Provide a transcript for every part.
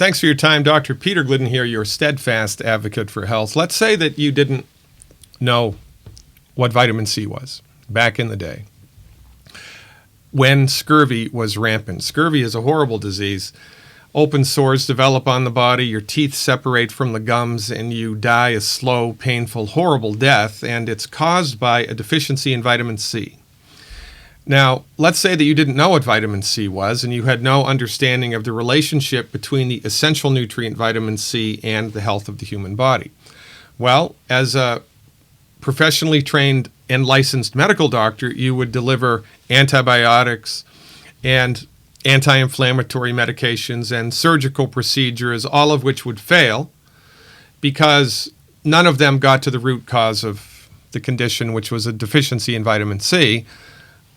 Thanks for your time. Dr. Peter Glidden here, your steadfast advocate for health. Let's say that you didn't know what vitamin C was back in the day when scurvy was rampant. Scurvy is a horrible disease. Open sores develop on the body, your teeth separate from the gums, and you die a slow, painful, horrible death, and it's caused by a deficiency in vitamin C. Now, let's say that you didn't know what vitamin C was and you had no understanding of the relationship between the essential nutrient vitamin C and the health of the human body. Well, as a professionally trained and licensed medical doctor, you would deliver antibiotics and anti-inflammatory medications and surgical procedures, all of which would fail because none of them got to the root cause of the condition, which was a deficiency in vitamin C.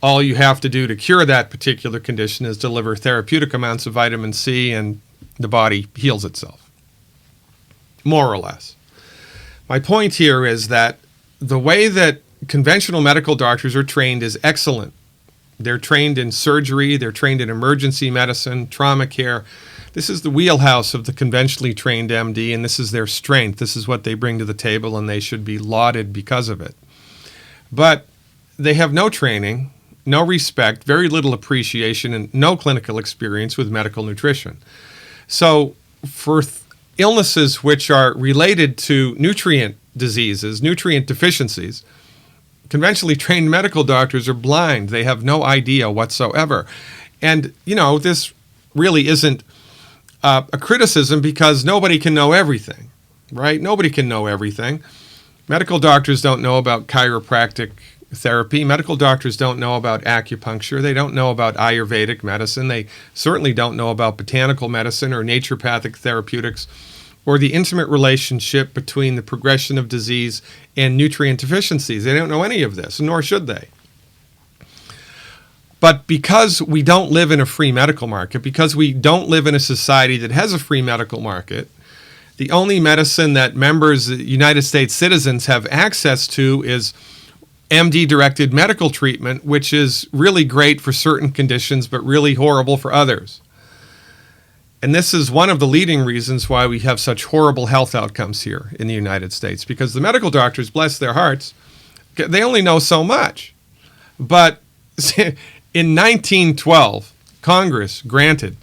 All you have to do to cure that particular condition is deliver therapeutic amounts of vitamin C and the body heals itself, more or less. My point here is that the way that conventional medical doctors are trained is excellent. They're trained in surgery, they're trained in emergency medicine, trauma care. This is the wheelhouse of the conventionally trained MD, and this is their strength. This is what they bring to the table, and they should be lauded because of it. But they have no training, no respect, very little appreciation, and no clinical experience with medical nutrition. So for illnesses which are related to nutrient diseases, nutrient deficiencies, conventionally trained medical doctors are blind. They have no idea whatsoever. And, this really isn't a criticism because nobody can know everything, right? Nobody can know everything. Medical doctors don't know about chiropractic therapy. Medical doctors don't know about acupuncture. They don't know about Ayurvedic medicine. They certainly don't know about botanical medicine or naturopathic therapeutics, or the intimate relationship between the progression of disease and nutrient deficiencies. They don't know any of this, nor should they. But because we don't live in a free medical market, because we don't live in a society that has a free medical market, the only medicine that members, United States citizens, have access to is MD-directed medical treatment, which is really great for certain conditions, but really horrible for others. And this is one of the leading reasons why we have such horrible health outcomes here in the United States, because the medical doctors, bless their hearts, they only know so much. But in 1912, Congress granted,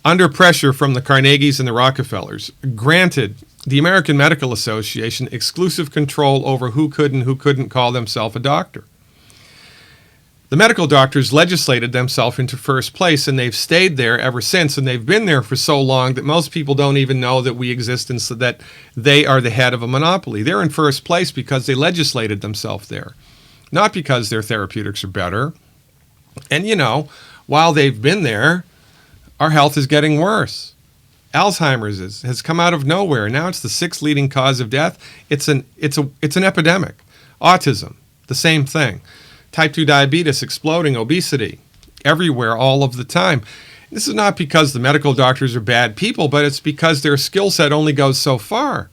under pressure from the Carnegies and the Rockefellers, granted the American Medical Association exclusive control over who could and who couldn't call themselves a doctor. The medical doctors legislated themselves into first place, and they've stayed there ever since, and they've been there for so long that most people don't even know that we exist and so that they are the head of a monopoly. They're in first place because they legislated themselves there, not because their therapeutics are better. And, while they've been there, our health is getting worse. Alzheimer's has come out of nowhere. Now it's the sixth leading cause of death. It's an epidemic. Autism, the same thing. Type 2 diabetes exploding, obesity, everywhere, all of the time. This is not because the medical doctors are bad people, but it's because their skill set only goes so far.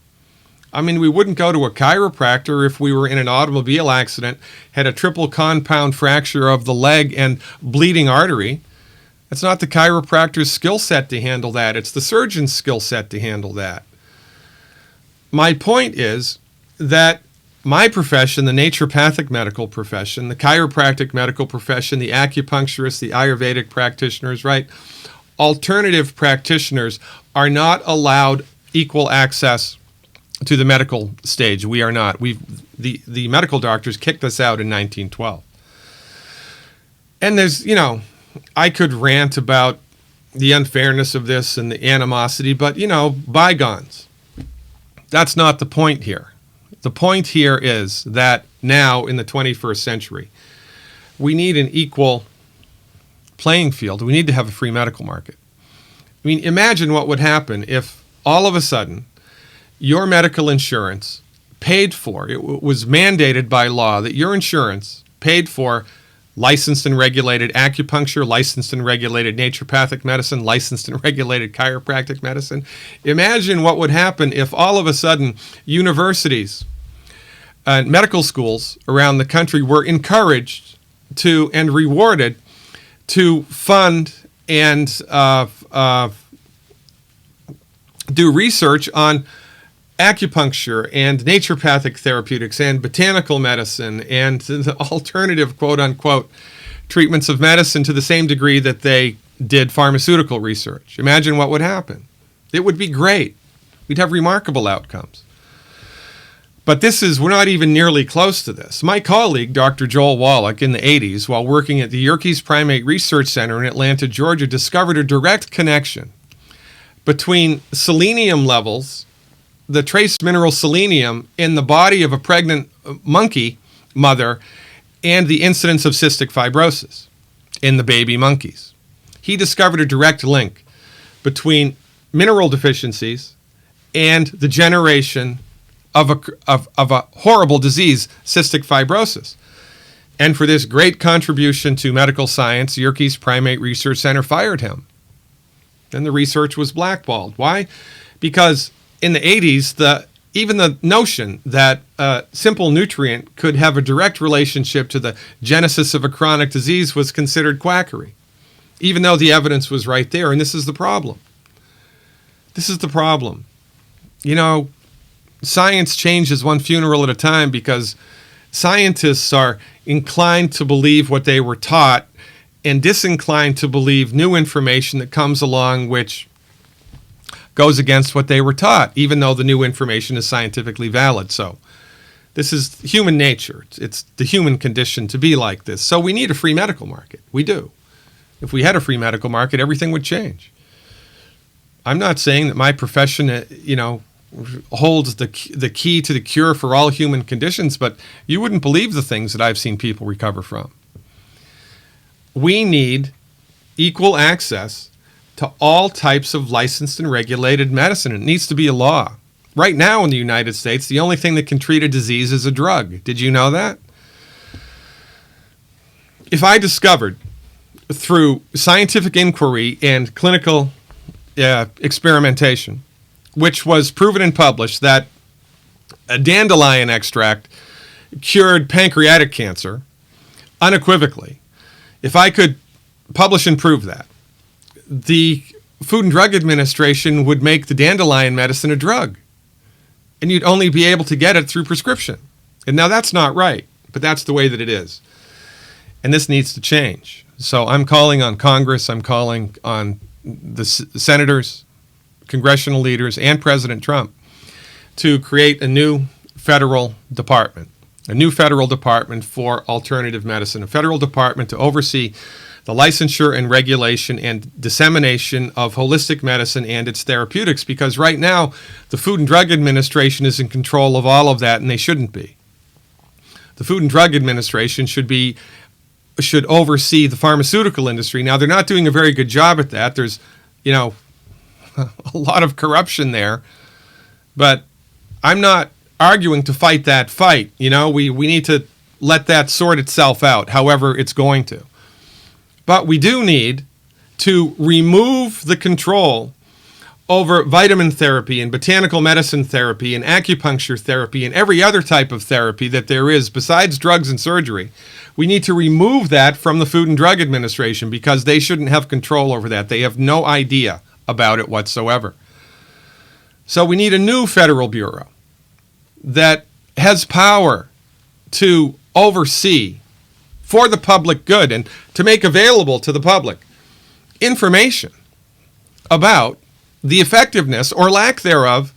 I mean, we wouldn't go to a chiropractor if we were in an automobile accident, had a triple compound fracture of the leg and bleeding artery. It's not the chiropractor's skill set to handle that. It's the surgeon's skill set to handle that. My point is that my profession, the naturopathic medical profession, the chiropractic medical profession, the acupuncturists, the Ayurvedic practitioners, right? Alternative practitioners are not allowed equal access to the medical stage. We are not. The medical doctors kicked us out in 1912. And there's, I could rant about the unfairness of this and the animosity, but, bygones. That's not the point here. The point here is that now in the 21st century, we need an equal playing field. We need to have a free medical market. I mean, imagine what would happen if all of a sudden your medical insurance paid for, it was mandated by law that your insurance paid for licensed and regulated acupuncture, licensed and regulated naturopathic medicine, licensed and regulated chiropractic medicine. Imagine what would happen if all of a sudden universities and medical schools around the country were encouraged to and rewarded to fund and do research on acupuncture and naturopathic therapeutics and botanical medicine and the alternative, quote unquote, treatments of medicine to the same degree that they did pharmaceutical research. Imagine what would happen. It would be great. We'd have remarkable outcomes. But we're not even nearly close to this. My colleague, Dr. Joel Wallach, in the 80s, while working at the Yerkes Primate Research Center in Atlanta, Georgia, discovered a direct connection between selenium levels, the trace mineral selenium, in the body of a pregnant monkey mother, and the incidence of cystic fibrosis in the baby monkeys. He discovered a direct link between mineral deficiencies and the generation of a horrible disease, cystic fibrosis. And for this great contribution to medical science, Yerkes Primate Research Center fired him. And the research was blackballed. Why? Because in the 80s, even the notion that a simple nutrient could have a direct relationship to the genesis of a chronic disease was considered quackery, even though the evidence was right there. And this is the problem. This is the problem. You know, science changes one funeral at a time because scientists are inclined to believe what they were taught and disinclined to believe new information that comes along which goes against what they were taught, even though the new information is scientifically valid. So this is human nature. It's the human condition to be like this. So we need a free medical market. We do. If we had a free medical market, everything would change. I'm not saying that my profession, holds the key to the cure for all human conditions, but you wouldn't believe the things that I've seen people recover from. We need equal access to all types of licensed and regulated medicine. It needs to be a law. Right now in the United States, the only thing that can treat a disease is a drug. Did you know that? If I discovered through scientific inquiry and clinical experimentation, which was proven and published, that a dandelion extract cured pancreatic cancer unequivocally, if I could publish and prove that, the Food and Drug Administration would make the dandelion medicine a drug, and you'd only be able to get it through prescription. And now that's not right, but that's the way that it is. And this needs to change. So I'm calling on Congress, I'm calling on the senators, congressional leaders, and President Trump to create a new federal department for alternative medicine, a federal department to oversee the licensure and regulation and dissemination of holistic medicine and its therapeutics, because right now the Food and Drug Administration is in control of all of that, and they shouldn't be. The Food and Drug Administration should oversee the pharmaceutical industry. Now, they're not doing a very good job at that. There's, a lot of corruption there, but I'm not arguing to fight that fight. We need to let that sort itself out, however it's going to. But we do need to remove the control over vitamin therapy and botanical medicine therapy and acupuncture therapy and every other type of therapy that there is besides drugs and surgery. We need to remove that from the Food and Drug Administration because they shouldn't have control over that. They have no idea about it whatsoever. So we need a new federal bureau that has power to oversee for the public good and to make available to the public information about the effectiveness or lack thereof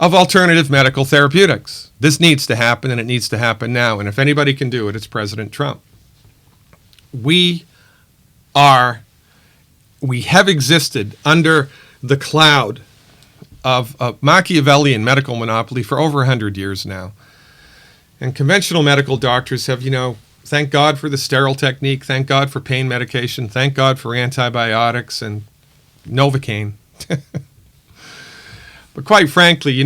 of alternative medical therapeutics. This needs to happen, and it needs to happen now. And if anybody can do it, it's President Trump. We have existed under the cloud of a Machiavellian medical monopoly for over 100 years now. And conventional medical doctors have, thank God for the sterile technique, thank God for pain medication, thank God for antibiotics and Novocaine. But quite frankly,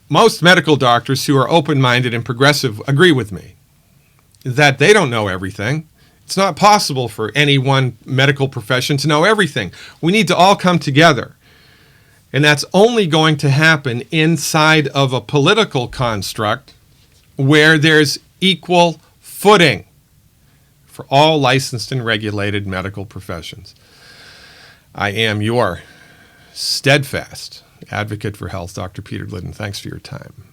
most medical doctors who are open-minded and progressive agree with me that they don't know everything. It's not possible for any one medical profession to know everything. We need to all come together. And that's only going to happen inside of a political construct where there's equal footing for all licensed and regulated medical professions. I am your steadfast advocate for health, Dr. Peter Glidden. Thanks for your time.